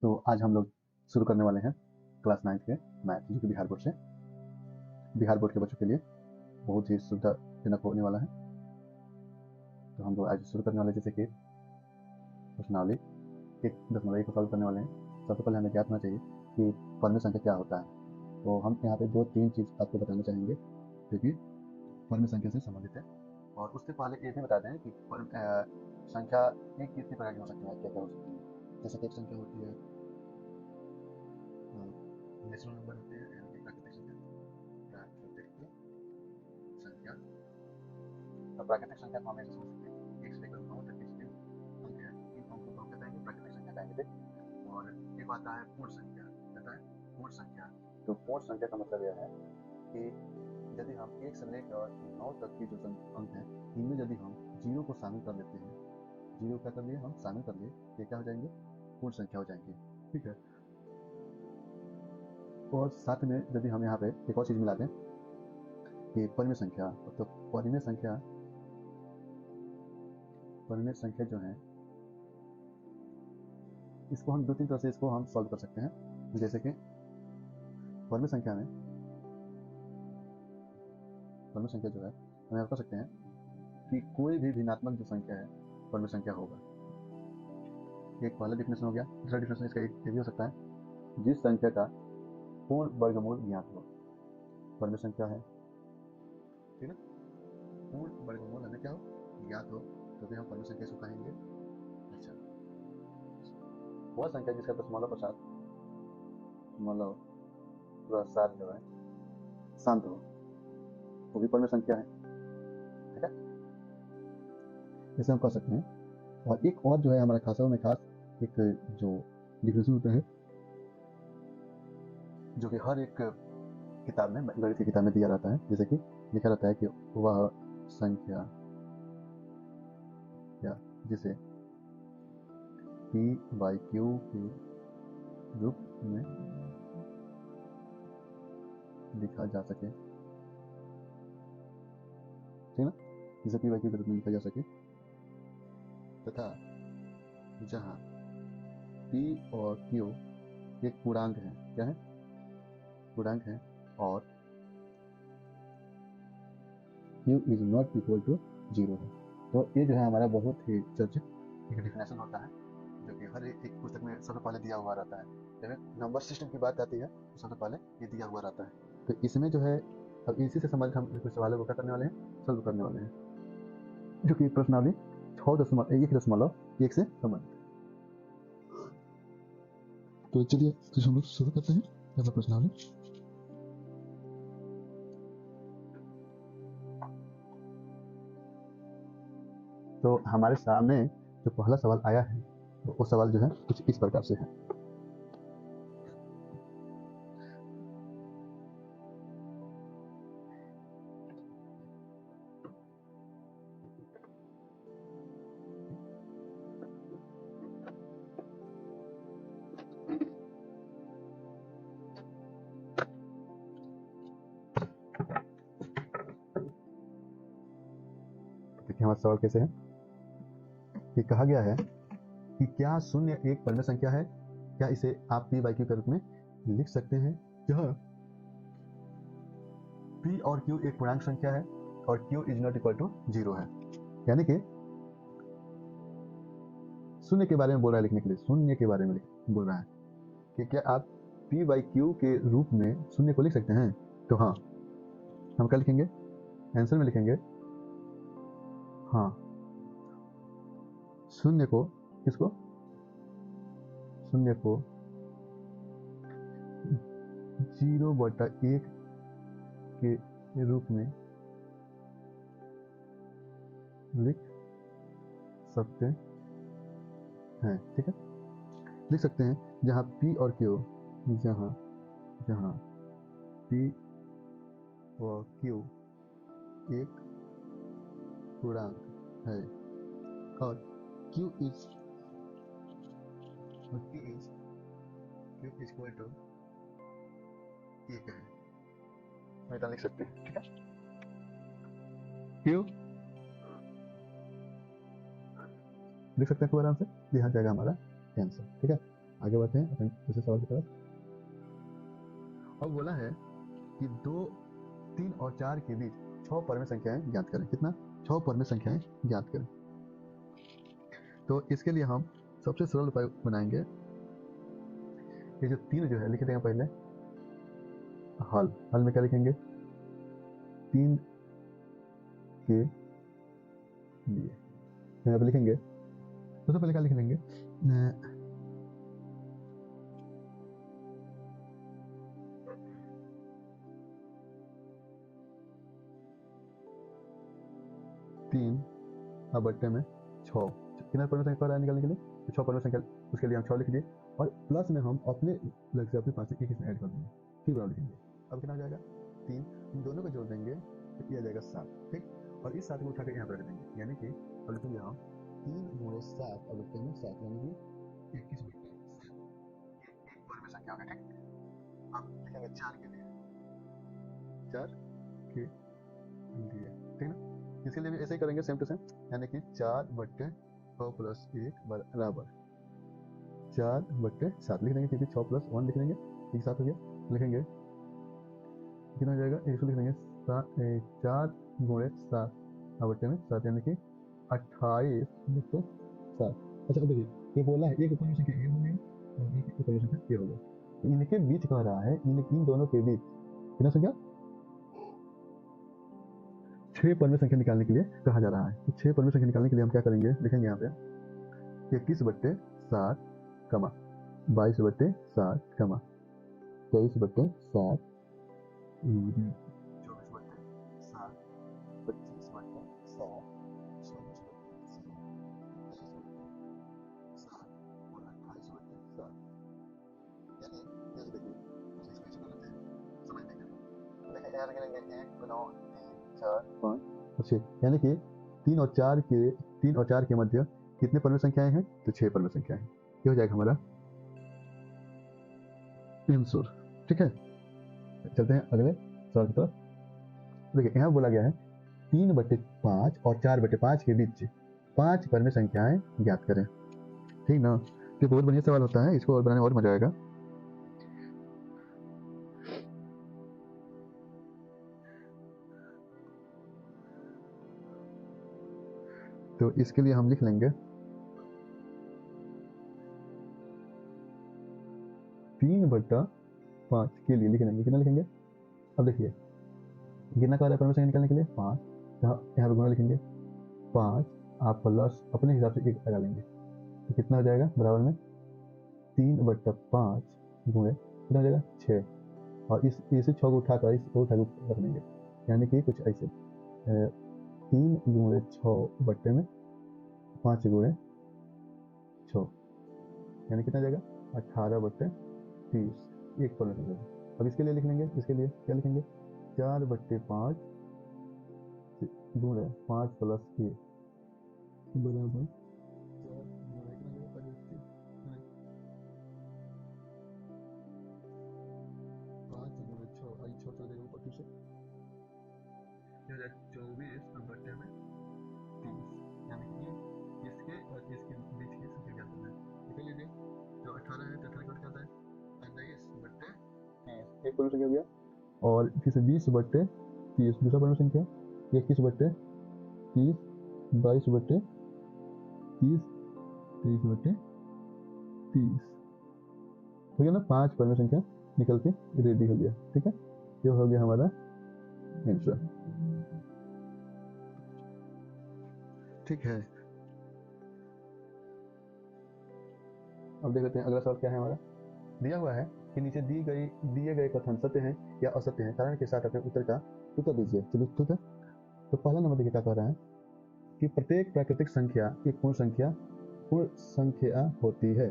तो आज हम लोग शुरू करने वाले हैं क्लास 9 के मैथ, जो कि बिहार बोर्ड के बच्चों के लिए बहुत ही सुविधाजनक होने वाला है। तो हम लोग आज शुरू करने वाले जैसे कि प्रश्नावली 1.1 को सॉल्व करने वाले हैं। सबसे पहले हमें ज्ञात होना चाहिए कि परिमेय संख्या क्या होता है। तो हम यहाँ पे 2-3 चीज़ आपको बताना चाहेंगे जो कि परिमेय संख्या से संबंधित है। और उससे पहले ये भी बता दें कि संख्या एक कितनी प्रकार की हो सकती है, क्या क्या हो सकती है। जैसे कि एक संख्या होती है नेचुरल नंबर होते हैं, यानी कि प्राकृतिक संख्या। अब प्राकृतिक संख्या को हमें समझ सकते हैं 1 से लेकर 9 तक के जितने अंक हैं, इन अंकों को हम क्या कहेंगे, प्राकृतिक संख्या कहेंगे। और एक आता है पूर्ण संख्या, कहता है पूर्ण संख्या। तो पूर्ण संख्या का मतलब यह है कि यदि हम 1 से लेकर 9 तक की जो अंक हैं, इनमें यदि हम 0 को शामिल कर लेते हैं, 0 क्या कर लिए हम शामिल कर लिए, ये क्या हो जाएंगे, पूर्ण संख्या हो जाएंगे। ठीक है। और साथ में यदि हम यहाँ पे एक और चीज़ मिला दें कि परिमेय संख्या, तो परिमेय संख्या जो है, इसको हम 2-3 तरह से इसको हम सॉल्व कर सकते हैं। जैसे कि परिमेय संख्या जो है, हम यहाँ कर सकते हैं कि कोई भी भिन्नात्मक जो संख्या है परिमेय संख्या होगा। एक पहला डिफिनेशन हो गया। दूसरा डिफिनेशन इसका ये भी हो सकता है, जिस संख्या का पूर्ण वर्गमूल ज्ञात हो, परिमेय संख्या है। ठीक है, पूर्ण वर्गमूल हमें क्या हो, ज्ञात हो, तो भी हम परिमेय संख्या इसको कहेंगे। अच्छा, वह संख्या जिसका दशमलव प्रसाद जो है शांत हो, वो भी परिमेय संख्या है। ठीक है, जैसे हम कह सकते हैं। और एक और जो है हमारा खास एक जो डिफिनेशन होता है, जो कि हर एक किताब में, गणित की किताब में दिया रहता है। जैसे कि लिखा रहता है कि वह संख्या या जिसे p/q के रूप में लिखा जा सके, ठीक ना, जिसे p/q के रूप में लिखा जा सके, तथा जहां p और q एक पूर्णांक है, क्या है, पूर्णांक है, और q is not equal to 0 है। तो ये जो है हमारा बहुत ही चर्चित एक डिफिनेशन होता है, जो कि हर एक पुस्तक में सबसे पहले दिया हुआ रहता है। जब नंबर सिस्टम की बात आती है तो सबसे पहले ये दिया हुआ रहता है। तो इसमें जो है, अब इसी से संबंधित हम कुछ सवालों को क्या करने वाले हैं, सॉल्व करने वाले हैं, जो कि प्रश्नावली 6.1 से संबंधित है। तो चलिए तो हम लोग शुरू करते हैं प्रश्नावली। तो हमारे सामने जो पहला सवाल आया है, तो वो सवाल जो है कुछ इस प्रकार से है। देखिए हमारा सवाल कैसे है कि कहा गया है कि क्या शून्य एक परिमेय संख्या है, क्या इसे आप p/q के रूप में लिख सकते हैं, जहां p और q एक पूर्णांक संख्या है और q is not equal to 0 है। यानी कि शून्य के बारे में बोल रहा है, लिखने के लिए शून्य के बारे में बोल रहा है कि क्या आप p/q के रूप में शून्य को लिख सकते हैं। तो हाँ, हम क्या लिखेंगे, आंसर में लिखेंगे हाँ, शून्य को, किसको, शून्य को 0/1 के रूप में लिख सकते हैं। ठीक है, लिख सकते हैं जहां p और q, जहां p और q एक पूर्णांक है और q इज इक्वल टू 1 है, हम इतना लिख सकते हैं। ठीक है, q लिख सकते हैं खूब आराम से, यहाँ जाएगा हमारा आंसर। ठीक है, आगे बढ़ते हैं अपने दूसरे सवाल की तरफ। अब बोला है कि 2, 3 और 4 के बीच 6 परमेय संख्याएं ज्ञात करें। कितना? 6 परमेय संख्याएं ज्ञात करें। तो इसके लिए हम सबसे सरल उपाय बनाएंगे। ये जो 3 जो है लिख देंगे पहले हल में क्या लिखेंगे? 3 के लिए यहाँ पे लिखेंगे। सबसे पहले क्या लिख लेंगे? 3 अब बट्टे में 6 कितना परमेय संख्या रहा है निकालने के लिए? तो 6 परमेय संख्या, उसके लिए हम 6 लिख दिए और प्लस में हम अपने लग से अपने पास से एक इसमें ऐड कर देंगे, फिर बराबर लिखेंगे। अब कितना हो जाएगा? 3, इन दोनों को जोड़ देंगे तो ये आ जाएगा 7। ठीक, और इस 7 को उठा के यहाँ पर रख देंगे, यानी कि अब लिखेंगे हम 3 गुणे 7 अब बट्टे में 7, यानी कि 21 बट्टे 7 एक परमेय संख्या होगा। ठीक, अब लिखेंगे 4 के लिए, 4 के लिए, ठीक ना? इसके लिए भी ऐसे ही करेंगे सेम टू सेम, यानी कि 4 बट्टे 6 प्लस 1 बराबर 4 बट्टे 7 लिख देंगे, क्योंकि 6 प्लस 1 लिख देंगे, ठीक 7 हो गया। लिखेंगे कितना हो जाएगा? 100 लिख देंगे 4 गुणे 7 बट्टे में 7, यानी कि 28 बट्टे 7। अच्छा अब देखिए, ये बोला है एक परमेय संख्या ए हो गया और एक परमेय संख्या ए हो गया, इनके बीच कह रहा है, इन दोनों के बीच कितना संख्या? 6 परमेय संख्या निकालने के लिए कहा जा रहा है। तो 6 परमेय संख्या निकालने के लिए हम क्या करेंगे? लिखेंगे यहाँ पे 21 बट्टे 7 कमा 22 बट्टे 7 कमा 23 बट्टे 7, 24 बट्टे 7, 25 बट्टे 7, 26 बट्टे 7, 27 बट्टे 7 और 28 बट्टे 7। यानी ये देखिए इसमें से गलत है, समझ नहीं करेंगे। देखिए यहाँ लिखेंगे 1 9 3 4 5 और 6, यानी कि 3 और 4 के मध्य कितने परमेय संख्याएं हैं? तो 6 परमेय संख्याएं हैं। ये हो जाएगा हमारा आंसर। ठीक है, चलते हैं अगले सवाल की तरफ। देखिए यहाँ बोला गया है 3 बट्टे 5 और 4 बट्टे 5 के बीच 5 परमेय संख्याएं ज्ञात करें। ठीक ना? तो बहुत बढ़िया सवाल होता है, इसको और बनाने और मजा आएगा। तो इसके लिए हम लिख लेंगे 3 बट्टा 5 के लिए लिख लेंगे, कितना लिखेंगे? अब देखिए कितना कह रहा है परमेय संख्या निकालने के लिए? 5, यहाँ पे गुणा लिखेंगे 5, आप प्लस अपने हिसाब से 1 लगा लेंगे, तो कितना हो जाएगा? बराबर में 3 बट्टा 5 गुणे कितना हो जाएगा? 6, और इसे 6 को उठाकर इसको उठा के रख देंगे, यानी कि कुछ ऐसे 3 गुणे 6 बट्टे में 5 गुणे 6, यानी कितना जाएगा? 18 बट्टे 30, एक परमेय संख्या। अब इसके लिए लिख लेंगे, इसके लिए क्या लिखेंगे? 4 बट्टे 5 गुणे 5 प्लस 1 बराबर 4 गुणे कितना जाएगा? 5 गुणे 6, आई 6 चल जाएगा ऊपर फिर से, 24 बट्टे में 30, यानी कि इसके और इसके बीच की संख्या क्या करना है? लिख लीजिए, जो 18 है तो 18 का क्या आता है? 28 बट्टे 30, एक परमेय संख्या हो गया। और फिर से 20 बट्टे 30 दूसरा परमेय संख्या, 21 बट्टे 30, 22 बट्टे 30, 23 बट्टे 30 हो गया ना? 5 परमेय संख्या निकल के रेडी हो गया। ठीक है, ये हो गया हमारा आंसर। ठीक है, अब देख लेते हैं अगला सवाल क्या है हमारा। दिया हुआ है कि नीचे दिए गए कथन सत्य हैं या असत्य हैं, कारण के साथ अपने उत्तर का उत्तर दीजिए। चलिए ठीक है, तो पहला नंबर देखिए क्या कह रहा है कि प्रत्येक प्राकृतिक संख्या एक पूर्ण संख्या होती है।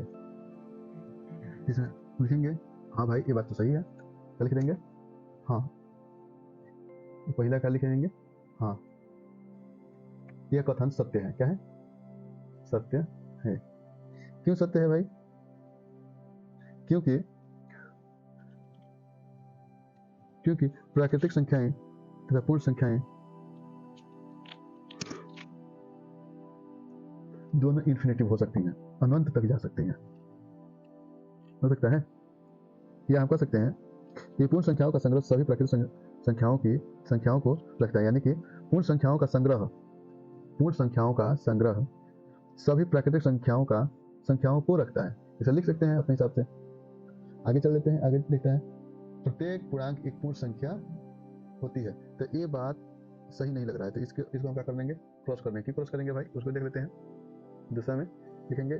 इसमें लिखेंगे हाँ भाई ये बात तो सही है, क्या लिख देंगे? हाँ। पहला क्या लिखेंगे? हाँ, यह कथन सत्य है। क्या है? सत्य है। क्यों सत्य है भाई? क्योंकि प्राकृतिक संख्याएं तथा पूर्ण संख्याएं दोनों इन्फिनेटिव हो सकती हैं, अनंत तक जा सकती हैं। हो सकता है, या हम कह सकते हैं कि पूर्ण संख्याओं का संग्रह सभी प्राकृतिक संख्याओं को रखता है, यानी कि पूर्ण संख्याओं का संग्रह सभी प्राकृतिक संख्याओं को रखता है। इसे लिख सकते हैं अपने हिसाब से। आगे चल लेते हैं, आगे लिखते हैं प्रत्येक पूर्णांक एक पूर्ण संख्या होती है। तो ये बात सही नहीं लग रहा है, तो इसको हम क्या कर लेंगे, क्रॉस करने की क्रॉस करेंगे भाई, उसको देख लेते हैं। दूसरा में लिखेंगे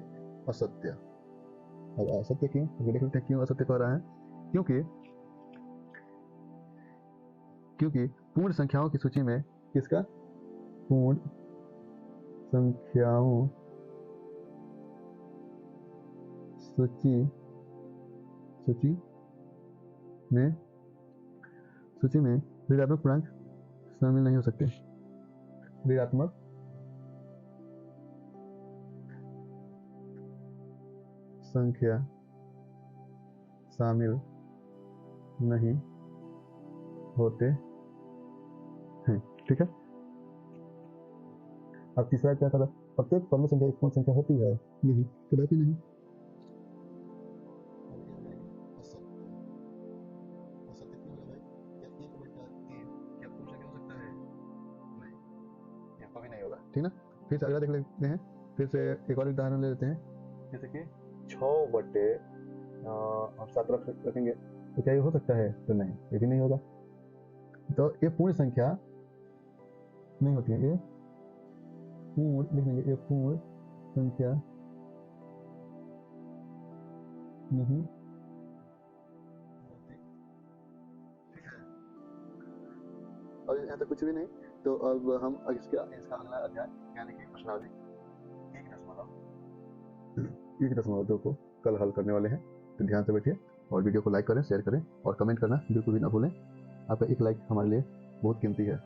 असत्य। अब असत्य क्यों, देख लेते हैं क्यों असत्य कह रहा है। क्योंकि पूर्ण संख्याओं की सूची में किसका, पूर्ण संख्याओं सूची में ऋणात्मक पूर्णांक शामिल नहीं हो सकते। ऋणात्मक संख्या शामिल नहीं होते हैं, ठीक है। अब तीसरा क्या था, प्रत्येक पूर्ण संख्या एक पूर्ण संख्या होती है, नहीं, कदापि नहीं। ठीक ना। फिर से अगला देख लेते हैं, फिर से एक और उदाहरण ले लेते हैं, जैसे कि 6/7 रखेंगे तो क्या ये हो सकता है, तो नहीं, ये भी नहीं होगा। तो ये पूर्ण संख्या नहीं होती है, ये पूर्ण लिख लेंगे, ये पूर्ण संख्या नहीं होती, ठीक है। और यहाँ तक कुछ भी नहीं, तो अब हम इसका अगला अध्याय यानी कि प्रश्नावली 1.2 को कल हल करने वाले हैं। तो ध्यान से बैठिए और वीडियो को लाइक करें, शेयर करें और कमेंट करना बिल्कुल भी ना भूलें। आपका एक लाइक हमारे लिए बहुत कीमती है।